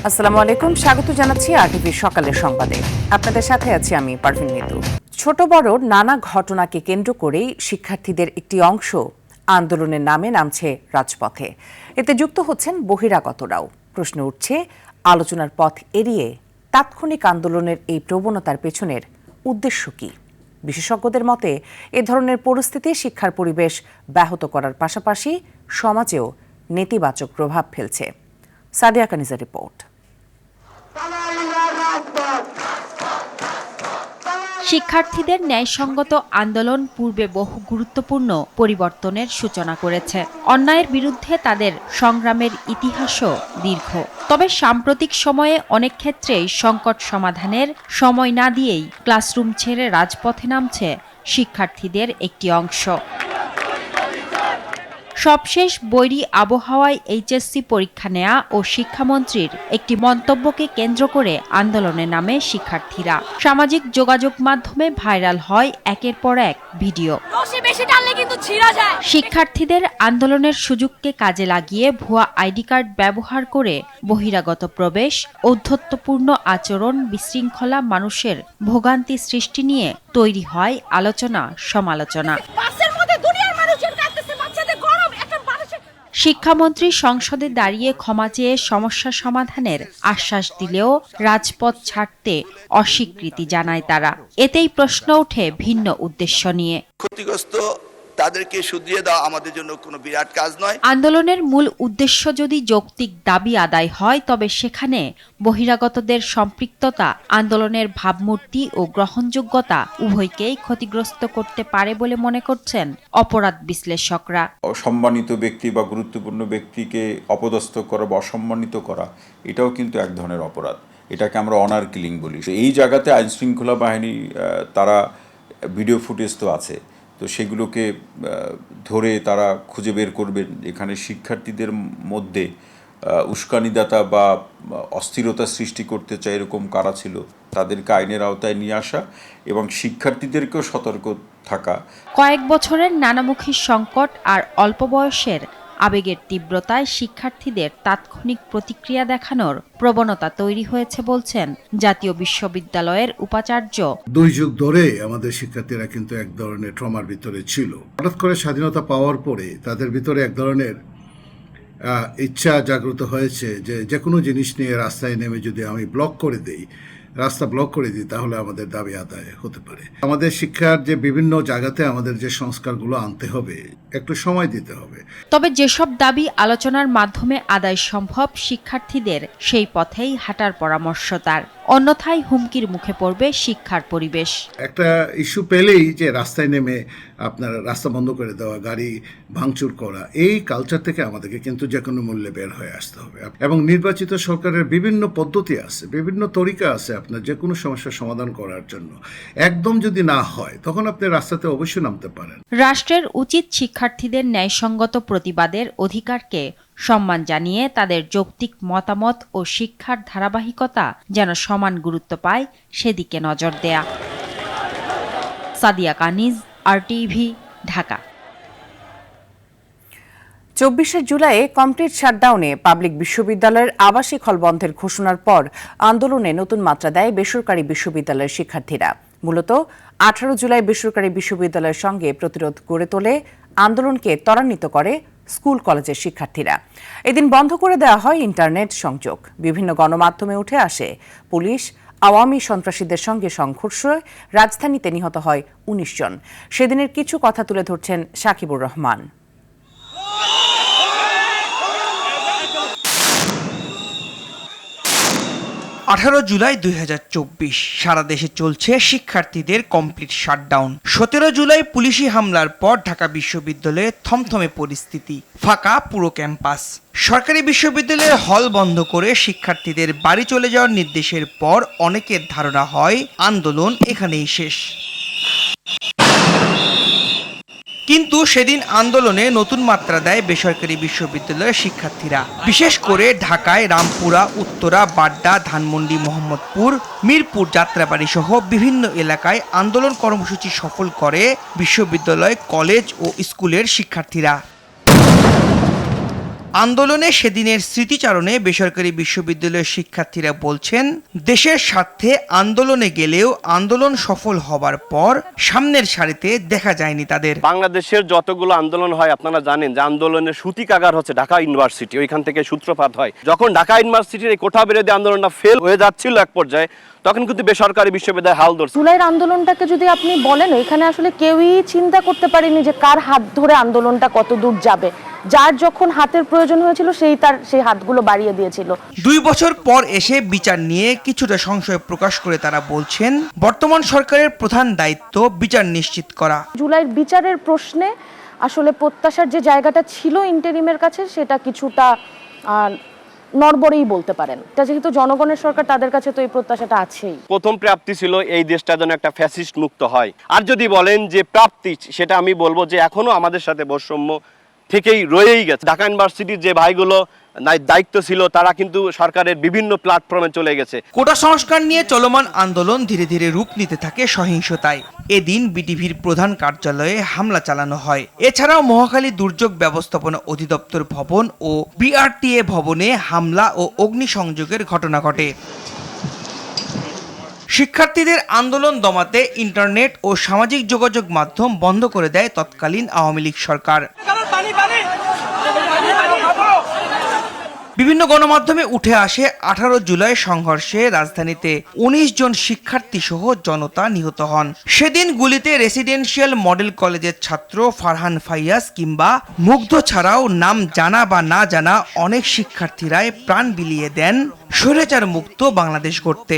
আসসালামু আলাইকুম, স্বাগত জানাচ্ছি আরটিভি সকালের সংবাদে। আপনাদের সাথে আছি আমি পারভিন মিতু। ছোট বড় নানা ঘটনাকে কেন্দ্র করেই শিক্ষার্থীদের একটি অংশ আন্দোলনের নামে নামছে রাজপথে। এতে যুক্ত হচ্ছেন বহিরাগতরাও। প্রশ্ন উঠছে, আলোচনার পথ এড়িয়ে তাৎক্ষণিক আন্দোলনের এই প্রবণতার পেছনের উদ্দেশ্য কি? বিশেষজ্ঞদের মতে এ ধরনের পরিস্থিতি শিক্ষার পরিবেশ ব্যাহত করার পাশাপাশি সমাজেও নেতিবাচক প্রভাব ফেলছে। সাদিয়া কানিজের রিপোর্ট। শিক্ষার্থীদের ন্যায়সঙ্গত আন্দোলন পূর্বে বহু গুরুত্বপূর্ণ পরিবর্তনের সূচনা করেছে। অন্যায়ের বিরুদ্ধে তাদের সংগ্রামের ইতিহাসও দীর্ঘ। তবে সাম্প্রতিক সময়ে অনেক ক্ষেত্রেই সংকট সমাধানের সময় না দিয়েই ক্লাসরুম ছেড়ে রাজপথে নামছে শিক্ষার্থীদের একটি অংশ। সবশেষ বৈরী আবহাওয়ায় এইচএসসি পরীক্ষা নেয়া ও শিক্ষামন্ত্রীর একটি মন্তব্যকে কেন্দ্র করে আন্দোলনে নামে শিক্ষার্থীরা। সামাজিক যোগাযোগ মাধ্যমে ভাইরাল হয় একের পর এক ভিডিও। শিক্ষার্থীদের আন্দোলনের সুযোগকে কাজে লাগিয়ে ভুয়া আইডি কার্ড ব্যবহার করে বহিরাগত প্রবেশ, ঔদ্ধত্যপূর্ণ আচরণ, বিশৃঙ্খলা, মানুষের ভোগান্তি সৃষ্টি নিয়ে তৈরি হয় আলোচনা সমালোচনা। শিক্ষামন্ত্রী সংসদে দাঁড়িয়ে ক্ষমা চেয়ে সমস্যা সমাধানের আশ্বাস দিলেও রাজপথ ছাড়তে অস্বীকৃতি জানায় তারা। এতেই প্রশ্ন ওঠে ভিন্ন উদ্দেশ্য নিয়ে। ক্ষতিগ্রস্ত তাদেরকে শুধরিয়ে দেওয়া আমাদের জন্য কোনো বিরাট কাজ নয়। আন্দোলনের মূল উদ্দেশ্য যদি যৌক্তিক দাবি আদায় হয়, তবে সেখানে বহিরাগতদের সম্পৃক্ততা আন্দোলনের ভাবমূর্তি ও গ্রহণযোগ্যতা উভয়কেই ক্ষতিগ্রস্ত করতে পারে বলে মনে করছেন অপরাধ বিশ্লেষকরা। অসম্মানিত ব্যক্তি বা গুরুত্বপূর্ণ ব্যক্তিকে অপদস্থ করা বা অসম্মানিত করা, এটাও কিন্তু এক ধরনের অপরাধ। এটাকে আমরা অনার কিলিং বলি। এই জায়গাতে আইনশৃঙ্খলা বাহিনী তারা ভিডিও ফুটেজ তো আছে, তো সেগুলোকে ধরে তারা খুঁজে বের করবেন এখানে শিক্ষার্থীদের মধ্যে উস্কানিদাতা বা অস্থিরতা সৃষ্টি করতে চায় এরকম কারা ছিল, তাদেরকে আইনের আওতায় নিয়ে আসা এবং শিক্ষার্থীদেরকেও সতর্ক থাকা। কয়েক বছরের নানামুখী সংকট আর অল্প বয়সের আবেগের তীব্রতায় শিক্ষার্থীদের তাৎক্ষণিক প্রতিক্রিয়া দেখানোর প্রবণতা তৈরি হয়েছে বলছেন জাতীয় বিশ্ববিদ্যালয়ের উপাচার্য। 2 যুগ ধরে আমাদের শিক্ষার্থীরা কিন্তু এক ধরনের ট্রমার ভিতরে ছিল। হঠাৎ করে স্বাধীনতা পাওয়ার পরে তাদের ভিতরে এক ধরনের ইচ্ছা জাগ্রত হয়েছে যে কোনো জিনিস নিয়ে রাস্তায় নেমে যদি আমি রাস্তা ব্লক করে দিই তাহলে আমাদের দাবি আদায় হতে পারে। আমাদের শিক্ষার যে বিভিন্ন জায়গাতে আমাদের যে সংস্কারগুলো আনতে হবে, একটু সময় দিতে হবে। তবে যেসব দাবি আলোচনার মাধ্যমে আদায় সম্ভব, শিক্ষার্থীদের সেই পথেই হাঁটার পরামর্শ তার। অন্যথায় হুমকির মুখে পড়বে শিক্ষার পরিবেশ। একটা ইস্যু পেলেই যে রাস্তায় নেমে আপনার রাস্তা বন্ধ করে দেওয়া, গাড়ি ভাঙচুর করা, এই কালচার থেকে আমাদেরকে কিন্তু যে কোনো মূল্যে বের হয়ে আসতে হবে। এবং নির্বাচিত সরকারের বিভিন্ন পদ্ধতি আছে, বিভিন্ন তরিকা আছে আপনার যে কোনো সমস্যার সমাধান করার জন্য। একদম যদি না হয় তখন আপনি রাস্তাতে অবশ্যই নামতে পারেন। রাষ্ট্রের উচিত শিক্ষার্থীদের ন্যায়সঙ্গত প্রতিবাদের অধিকারকে সম্মান জানিয়ে তাদের যৌক্তিক মতামত ও শিক্ষার ধারাবাহিকতা যেন সমান গুরুত্ব পায় সেদিকে নজর দেয়া। সাদিয়া কানিজ, আরটিভি, ঢাকা। 24শে জুলাই কমপ্লিট শাটডাউনে পাবলিক বিশ্ববিদ্যালয়ের আবাসিক হল বন্ধের ঘোষণার পর আন্দোলনে নতুন মাত্রা দেয় বেসরকারি বিশ্ববিদ্যালয়ের শিক্ষার্থীরা। মূলত 18 জুলাই বেসরকারি বিশ্ববিদ্যালয়ের সঙ্গে প্রতিরোধ গড়ে তোলে আন্দোলনকে ত্বরান্বিত করে স্কুল কলেজের শিক্ষার্থীরা। এদিন বন্ধ করে দেওয়া হয় ইন্টারনেট সংযোগ। বিভিন্ন গণমাধ্যমে উঠে আসে পুলিশ আওয়ামী সন্ত্রাসীদের সঙ্গে সংঘর্ষে রাজধানীতে নিহত হয় 19 জন। সেদিনের কিছু কথা তুলে ধরছেন সাকিবুর রহমান। 18 জুলাই 2024 সারা দেশে চলছে শিক্ষার্থীদের কমপ্লিট শাটডাউন। 17 জুলাই পুলিশি হামলার পর ঢাকা বিশ্ববিদ্যালয়ে থমথমে পরিস্থিতি, ফাঁকা পুরো ক্যাম্পাস। সরকারি বিশ্ববিদ্যালয়ের হল বন্ধ করে শিক্ষার্থীদের বাড়ি চলে যাওয়ার নির্দেশের পর অনেকের ধারণা হয় আন্দোলন এখানেই শেষ। কিন্তু সেদিন আন্দোলনে নতুন মাত্রা দেয় বেসরকারি বিশ্ববিদ্যালয়ের শিক্ষার্থীরা। বিশেষ করে ঢাকায় রামপুরা, উত্তরা, বাড্ডা, ধানমন্ডি, মোহাম্মদপুর, মিরপুর, যাত্রাবাড়ি সহ বিভিন্ন এলাকায় আন্দোলন কর্মসূচি সফল করে বিশ্ববিদ্যালয়, কলেজ ও স্কুলের শিক্ষার্থীরা। আন্দোলনে সেদিনের স্মৃতিচারণে বেসরকারি বিশ্ববিদ্যালয়ের শিক্ষার্থীরা বলছেন, দেশের স্বার্থে আন্দোলনে গেলেও আন্দোলন সফল হবার পর সামনের সারিতে দেখা যায়নি তাদের। বাংলাদেশের যতগুলো আন্দোলন হয় আপনারা জানেন যে আন্দোলনের সূতিকাগার হচ্ছে ঢাকা ইউনিভার্সিটি, ওইখান থেকে সূত্রপাত হয়। যখন ঢাকা ইউনিভার্সিটির এই কোঠা বিরোধী আন্দোলনটা ফেল হয়ে যাচ্ছিল এক পর্যায়ে, তখন কিন্তু বেসরকারি বিশ্ববিদ্যালয় হাল ধরছে। জুলাইয়ের আন্দোলনটাকে যদি আপনি বলেন, এখানে আসলে কেউই চিন্তা করতে পারেনি যে কার হাত ধরে আন্দোলনটা কত দূর যাবে। যার যখন হাতের প্রয়োজন হয়েছিল সেই হাতগুলো বাড়িয়ে দিয়েছিল। 2 বছর পর এসে বিচার নিয়ে কিছুটা সংশয় প্রকাশ করে তারা বলছেন, বর্তমান সরকারের প্রধান দায়িত্ব বিচার নিশ্চিত করা। জুলাইয়ের বিচারের প্রশ্নে আসলে প্রত্যাশার যে জায়গাটা ছিল ইন্টারিমের কাছে, সেটা কিছুটা নড়বড়েই বলতে পারেন। এটা যেহেতু জনগণের সরকার, তাদের কাছে তো এই প্রত্যাশাটা আছেই। প্রথম প্রাপ্তি ছিল এই দেশটা যেন একটা ফ্যাসিস্ট মুক্ত হয়। আর যদি বলেন যে প্রাপ্তি, সেটা আমি বলবো যে এখনো আমাদের সাথে বৈষম্য থেকেই রয়েই গেছে। ঢাকা ইউনিভার্সিটির যে ভাইগুলো দায়িত্ব ছিল, তারা কিন্তু সরকারের বিভিন্ন প্ল্যাটফর্মে চলে গেছে। কোটা সংস্কার নিয়ে চলমান আন্দোলন ধীরে ধীরে রূপ নিতে থাকে সহিংসতায়। এদিন বিটিভির প্রধান কার্যালয়ে হামলা চালানো হয়। এছাড়াও মহাখালী দুর্যোগ ব্যবস্থাপনা অধিদপ্তর ভবন ও বিআরটিএ ভবনে হামলা ও অগ্নিসংযোগের ঘটনা ঘটে। শিক্ষার্থীদের আন্দোলন দমাতে ইন্টারনেট ও সামাজিক যোগাযোগ মাধ্যম বন্ধ করে দেয় তৎকালীন আওয়ামী লীগ সরকার। বিভিন্ন গণমাধ্যমে উঠে আসে 18 জুলাই সংঘর্ষে রাজধানীতে 19 জন শিক্ষার্থী সহ জনতা নিহত হন। সেদিন গুলিতে রেসিডেন্সিয়াল মডেল কলেজের ছাত্র ফারহান ফাইয়াজ কিংবা মুগ্ধ ছাড়াও নাম জানা বা না জানা অনেক শিক্ষার্থীরাই প্রাণ বিলিয়ে দেন স্বৈরাচার মুক্ত বাংলাদেশ গড়তে।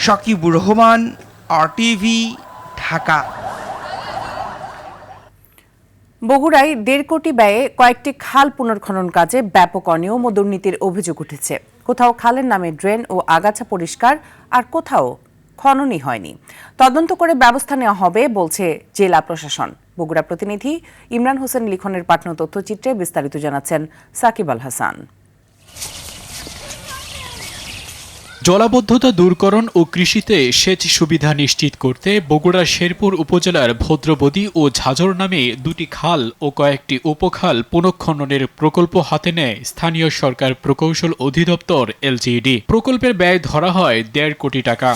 শাকিবুর রহমান, RTV, ঢাকা। বগুড়ায় 1.5 কোটি ব্যয়ে কয়েকটি খাল পুনর্খনন কাজে ব্যাপক অনিয়ম ও দুর্নীতির অভিযোগ উঠেছে। কোথাও খালের নামে ড্রেন ও আগাছা পরিষ্কার, আর কোথাও খননই হয়নি। তদন্ত করে ব্যবস্থা নেওয়া হবে বলছে জেলা প্রশাসন। বগুড়া প্রতিনিধি ইমরান হোসেন লিখনের পাঠানো তথ্যচিত্রে বিস্তারিত জানাচ্ছেন সাকিব আল হাসান। জলাবদ্ধতা দূরকরণ ও কৃষিতে সেচ সুবিধা নিশ্চিত করতে বগুড়ার শেরপুর উপজেলার ভদ্রবদী ও ঝাজর নামে 2টি খাল ও কয়েকটি উপখাল পুনঃখননের প্রকল্প হাতে নেয় স্থানীয় সরকার প্রকৌশল অধিদপ্তর LGD। প্রকল্পের ব্যয় ধরা হয় 1.5 কোটি টাকা।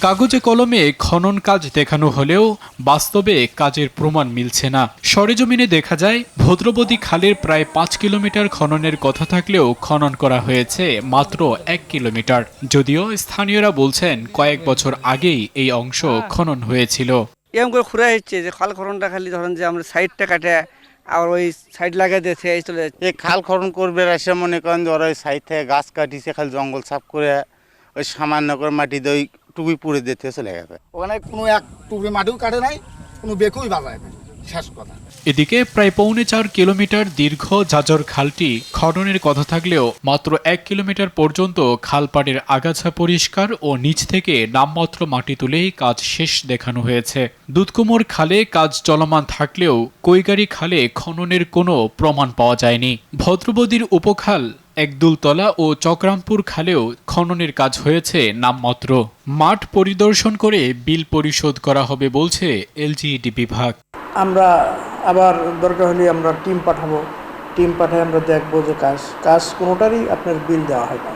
কাগজে কলমে খনন কাজ দেখানো হলেও বাস্তবে কাজের প্রমাণ মিলছে না। সরেজমিনে দেখা যায় ভদ্রবদী খালের প্রায় 5 কিলোমিটার খননের কথা থাকলেও খনন করা হয়েছে মাত্র 1 কিলোমিটার। যদিও স্থানীয়রা বলছেন কয়েক বছর আগেই এই অংশ খনন হয়েছিল। এরকম করে খুঁড়ে হচ্ছে যে খাল খননটা খালি ধরেন যে আমরা সাইডটা কাটে আর ওই সাইড লাগাই দিয়েছে, এই চলে যাচ্ছে। এই খাল খনন করবে এসে মনে করেন যে ওরা ওই সাইড থেকে গাছ কাটিছে, খালি জঙ্গল সাফ করে ওই সামান্য করে মাটি দিয়ে টুপি পুড়ে দিতে চলে গেছে। ওখানে কোনো এক টুকরি মাটিও কাটে নাই, কোনো বেকুই বাজায় নাই, শেষ কথা। এদিকে প্রায় 4.25 কিলোমিটার দীর্ঘ ঝাজর খালটি খননের কথা থাকলেও মাত্র 1 কিলোমিটার পর্যন্ত খালপাড়ের আগাছা পরিষ্কার ও নিচ থেকে নামমাত্র মাটি তুলেই কাজ শেষ দেখানো হয়েছে। দুধকুমোর খালে কাজ চলমান থাকলেও কৈগারী খালে খননের কোনো প্রমাণ পাওয়া যায়নি। ভদ্রবদীর উপখাল একদুলতলা ও চক্রামপুর খালেও খননের কাজ হয়েছে নামমাত্র। মাঠ পরিদর্শন করে বিল পরিশোধ করা হবে বলছে LGD বিভাগ। আমরা আবার দরকার হলে আমরা টিম পাঠাবো, টিম পাঠায় আমরা দেখবো যে কাজ কোনোটারই আপনার বিল দেওয়া হয় না।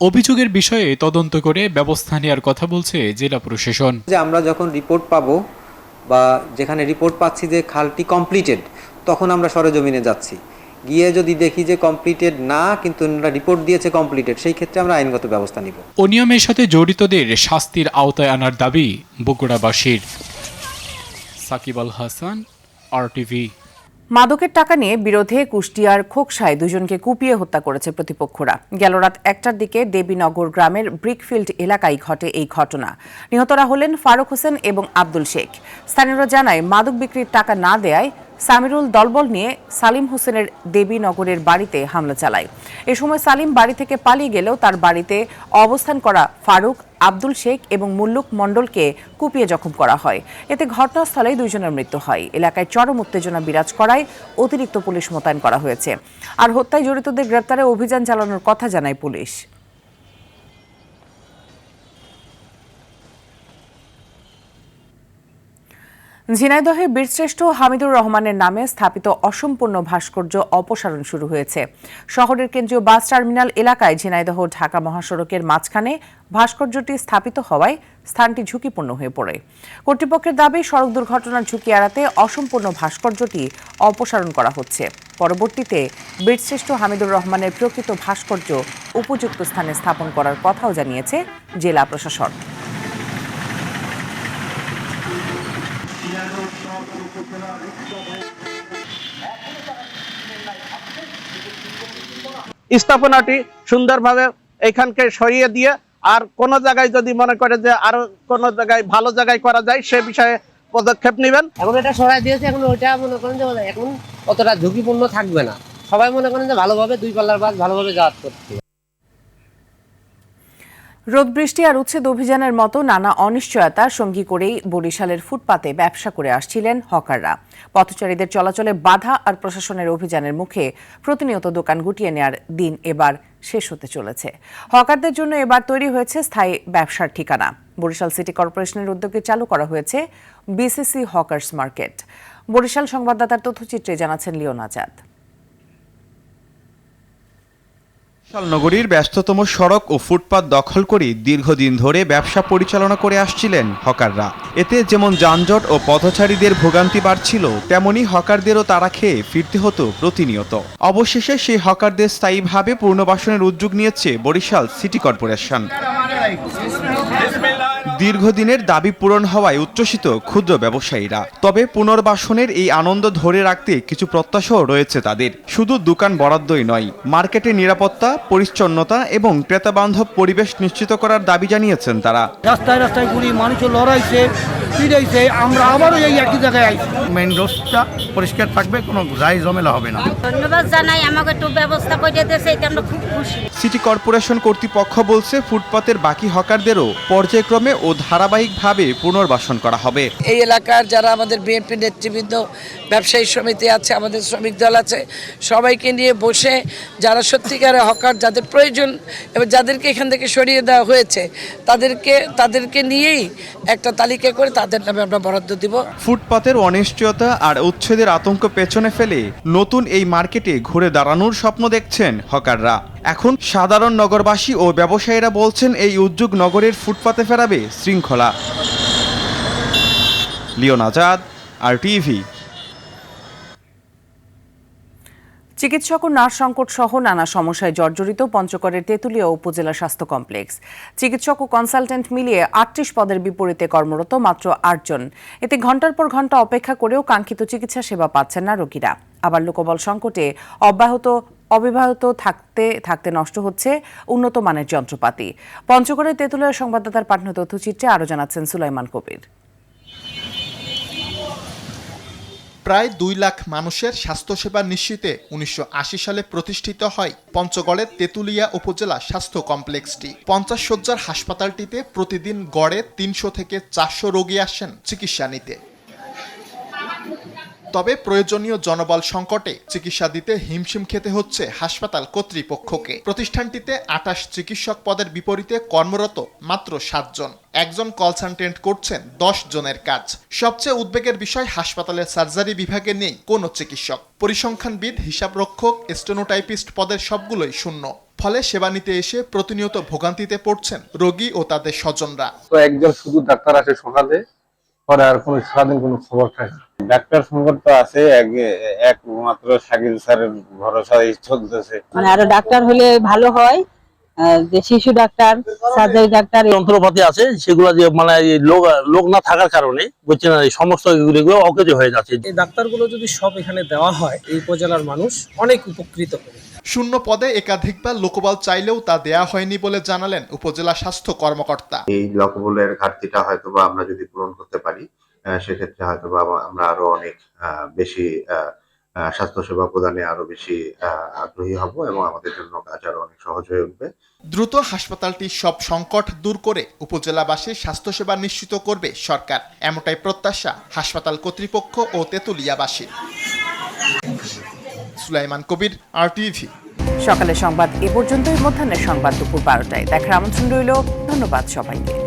অভিযোগের বিষয়ে তদন্ত করে ব্যবস্থা নেওয়ার কথা বলছে জেলা প্রশাসন। যে আমরা যখন রিপোর্ট পাবো বা যেখানে রিপোর্ট পাচ্ছি যে খালটি কমপ্লিটেড, তখন আমরা সরেজমিনে যাচ্ছি, গিয়ে যদি দেখি যে কমপ্লিটেড না কিন্তু রিপোর্ট দিয়েছে কমপ্লিটেড, সেই ক্ষেত্রে আমরা আইনগত ব্যবস্থা নিব। অনিয়মের সাথে জড়িতদের শাস্তির আওতায় আনার দাবি বগুড়াবাসীর। সাকিব আল হাসান, RTV। মাদকের টাকা নিয়ে বিরোধে কুষ্টিয়ার খোকসায় 2 জনকে কুপিয়ে হত্যা করেছে প্রতিপক্ষরা। গেল রাত 1টার দিকে দেবীনগর গ্রামের ব্রিকফিল্ড এলাকায় ঘটে এই ঘটনা। নিহতরা হলেন ফারুক হোসেন এবং আব্দুল শেখ। স্থানীয়রা জানায় মাদক বিক্রির টাকা না দেয়ায় সামিরুল দলবল নিয়ে সালিম হোসেনের দেবীনগরের বাড়িতে হামলা চালায়। এ সময় সালিম বাড়ি থেকে পালিয়ে গেলেও তার বাড়িতে অবস্থান করা ফারুক, আব্দুল শেখ এবং মুল্লুক মণ্ডলকে কুপিয়ে জখম করা হয়। এতে ঘটনাস্থলেই 2 জনের মৃত্যু হয়। এলাকায় চরম উত্তেজনা বিরাজ করায় অতিরিক্ত পুলিশ মোতায়েন করা হয়েছে। আর হত্যায় জড়িতদের গ্রেপ্তারে অভিযান চালানোর কথা জানায় পুলিশ। ঝিনাইদহে বীরশ্রেষ্ঠ হামিদুর রহমানের নামে স্থাপিত অসম্পূর্ণ ভাস্কর্য অপসারণ শুরু হয়েছে। শহরের কেন্দ্রীয় বাস টার্মিনাল এলাকায় ঝিনাইদহ ঢাকা মহাসড়কের মাঝখানে ভাস্কর্যটি স্থাপিত হওয়ায় স্থানটি ঝুঁকিপূর্ণ হয়ে পড়ে। কর্তৃপক্ষের দাবি, সড়ক দুর্ঘটনার ঝুঁকি এড়াতে অসম্পূর্ণ ভাস্কর্যটি অপসারণ করা হচ্ছে। পরবর্তীতে বীরশ্রেষ্ঠ হামিদুর রহমানের প্রকৃত ভাস্কর্য উপযুক্ত স্থানে স্থাপন করার কথাও জানিয়েছে জেলা প্রশাসন। স্থাপনাটি সুন্দরভাবে এখানকে সরিয়ে দিয়ে আর কোন জায়গায় যদি মনে করে যে আরো কোন জায়গায় ভালো জায়গায় করা যায় সে বিষয়ে পদক্ষেপ নেবেন। এখন এটা সরাই দিয়েছে, এখন ওইটা মনে করেন যে এখন অতটা ঝুঁকিপূর্ণ থাকবে না। সবাই মনে করেন যে ভালোভাবে দুই পাল্লার বাস ভালোভাবে যাওয়াত করছে। রোদ বৃষ্টি আর উচ্ছেদ অভিযানের মতো নানা অনিশ্চয়তা সঙ্গী করেই বরিশালের ফুটপাতে ব্যবসা করে আসছিলেন হকাররা। পথচারীদের চলাচলে বাধা আর প্রশাসনের অভিযানের মুখে প্রতিনিয়ত দোকান গুটিয়ে নেয়ার দিন এবার শেষ হতে চলেছে। হকারদের জন্য এবার তৈরি হয়েছে স্থায়ী ব্যবসার ঠিকানা। বরিশাল সিটি কর্পোরেশনের উদ্যোগে চালু করা হয়েছে বিসিসি হকার্স মার্কেট। বরিশাল সংবাদদাতার তথ্যচিত্রে জানাচ্ছেন লিওন আজাদ। নগরীর ব্যস্ততম সড়ক ও ফুটপাত দখল করে দীর্ঘদিন ধরে ব্যবসা পরিচালনা করে আসছিলেন হকাররা। এতে যেমন যানজট ও পথচারীদের ভোগান্তি বাড়ছিল, তেমনি হকারদেরও তাড়া খেয়ে ফিরতে হতো প্রতিনিয়ত। অবশেষে সেই হকারদের স্থায়ীভাবে পুনর্বাসনের উদ্যোগ নিয়েছে বরিশাল সিটি কর্পোরেশন। দীর্ঘদিনের দাবি পূরণ হওয়ায় উচ্ছ্বসিত ক্ষুদ্র ব্যবসায়ীরা। তবে পুনর্বাসনের এই আনন্দ ধরে রাখতে কিছু প্রত্যাশাও রয়েছে তাদের। শুধু দোকান বরাদ্দই নয়, মার্কেটের নিরাপত্তা, পরিচ্ছন্নতা এবং ক্রেতাবান্ধব পরিবেশ নিশ্চিত করার দাবি জানিয়েছেন তারা। রাস্তায় রাস্তায় ঘুরি, মানুষ লড়াইছে, পিড়াইছে, আমরা আবারও এই একই জায়গায় আইছি। মেইন রোডটা পরিষ্কার থাকবে, কোনো গাড়ি ঝামেলা হবে না। ধন্যবাদ জানাই, আমাকে একটু ব্যবস্থা করে দিয়েছে, এটা আমরা খুব খুশি। সিটি কর্পোরেশন কর্তৃপক্ষ বলছে, ফুটপাতের বাকি হকারদেরও পর্যায়ক্রমে ও ধারাবাহিকভাবে পুনর্বাসন করা হবে। এই এলাকার যারা আমাদের বিএনপি নেতৃবৃন্দ, ব্যবসায়ী সমিতি আছে, আমাদের শ্রমিক দল আছে, সবাইকে নিয়ে বসে যারা সত্যিকারের হকার, যাদের প্রয়োজন এবং যাদেরকে এখান থেকে সরিয়ে দেওয়া হয়েছে তাদেরকে নিয়েই একটা তালিকা করে তাদের নামে আমরা বরাদ্দ দিব। ফুটপাতের অনিশ্চয়তা আর উচ্ছেদের আতঙ্ক পেছনে ফেলে নতুন এই মার্কেটে ঘুরে দাঁড়ানোর স্বপ্ন দেখছেন হকাররা। এখন সাধারণ নগরবাসী ও ব্যবসায়ীরা বলছেন, এই উদ্যোগ নগরের ফুটপাতে ফেরাবে শৃঙ্খলা। Leon Azad, RTV। চিকিৎসক ও নার্স সংকট সহ নানা সমস্যায় জর্জরিত পঞ্চগড়ের তেঁতুলিয়া উপজেলা স্বাস্থ্য কমপ্লেক্স। চিকিৎসক ও কনসালটেন্ট মিলিয়ে 38 পদের বিপরীতে কর্মরত মাত্র 8 জন। এতে ঘন্টার পর ঘন্টা অপেক্ষা করেও কাঙ্ক্ষিত চিকিৎসা সেবা পাচ্ছেন না রোগীরা। আবার লোকবল সংকটে অব্যাহত থাকতে নষ্ট হচ্ছে উন্নত মানের যন্ত্রপাতি। পঞ্চগড়ের তেঁতুলিয়ার সংবাদদাতার পাঠানো তথ্যচিত্রে আরও জানাচ্ছেন সুলাইমান কবির। প্রায় 2 লাখ মানুষের স্বাস্থ্যসেবা নিশ্চিতে 1980 সালে প্রতিষ্ঠিত হয় পঞ্চগড়ের তেঁতুলিয়া উপজেলা স্বাস্থ্য কমপ্লেক্সটি। 50 শয্যার হাসপাতালটিতে প্রতিদিন গড়ে 300 থেকে 400 রোগী আসেন চিকিৎসা নিতে। তবে প্রয়োজনীয় জনবল সংকটে চিকিৎসা দিতে হিমশিম খেতে হচ্ছে হাসপাতাল কর্তৃপক্ষকে। প্রতিষ্ঠানটিতে 28 চিকিৎসক পদের বিপরীতে কর্মরত মাত্র 7 জন। একজন কনসালটেন্ট করছেন 10 জনের কাজ। সবচেয়ে উদ্বেগের বিষয়, হাসপাতালের সার্জারি বিভাগে নেই কোনো চিকিৎসক। পরিসংখ্যানবিদ, হিসাবরক্ষক, স্টেনোটাইপিস্ট পদের সবগুলোই শূন্য। ফলে সেবা নিতে এসে প্রতিনিয়ত ভোগান্তিতে পড়ছেন রোগী ও তাদের স্বজনরা। তো একজন শুধু ডাক্তার আসে সকালে, পরে আর কোনো সারাদিন কোনো খবর থাকে না। ডাক্তার সংকট তো আছে, একমাত্র শাকিল স্যারের ভরসায় চলতেছে। মানে আরো ডাক্তার হলে ভালো হয়, যে শিশু ডাক্তার, সার্জারি ডাক্তার, যন্ত্রপাতি আছে সেগুলো যে মানে লোক না থাকার কারণে বুঝছেন এই সমস্ত এগুলো অকেজো হয়ে যাচ্ছে। এই ডাক্তারগুলো যদি সব এখানে দেওয়া হয়, এই উপজেলার মানুষ অনেক উপকৃত হবে। শূন্য পদে একাধিকবার লোকবল চাইলেও তা দেয়া হয়নি বলে জানালেন উপজেলা স্বাস্থ্য কর্মকর্তা। এই লোকবলের ঘাটতিটা হয়তোবা আমরা যদি পূরণ করতে পারি, সেক্ষেত্রে হয়তোবা আমরা আরো অনেক বেশি স্বাস্থ্যসেবা প্রদানে আরো বেশি আগ্রহী হব এবং আমাদের জন্য কাজ আরো অনেক সহজ হয়ে উঠবে। দ্রুত হাসপাতালটির সব সংকট দূর করে উপজেলাবাসীর স্বাস্থ্যসেবা নিশ্চিত করবে সরকার, এমনটাই প্রত্যাশা হাসপাতাল কর্তৃপক্ষ ও তেঁতুলিয়াবাসীর। সুলাইমান কবির, RTV। সকালের সংবাদ এ পর্যন্তই। মধ্যাহ্নের সংবাদ দুপুর 12টায় দেখার আমন্ত্রণ রইল। ধন্যবাদ সবাইকে।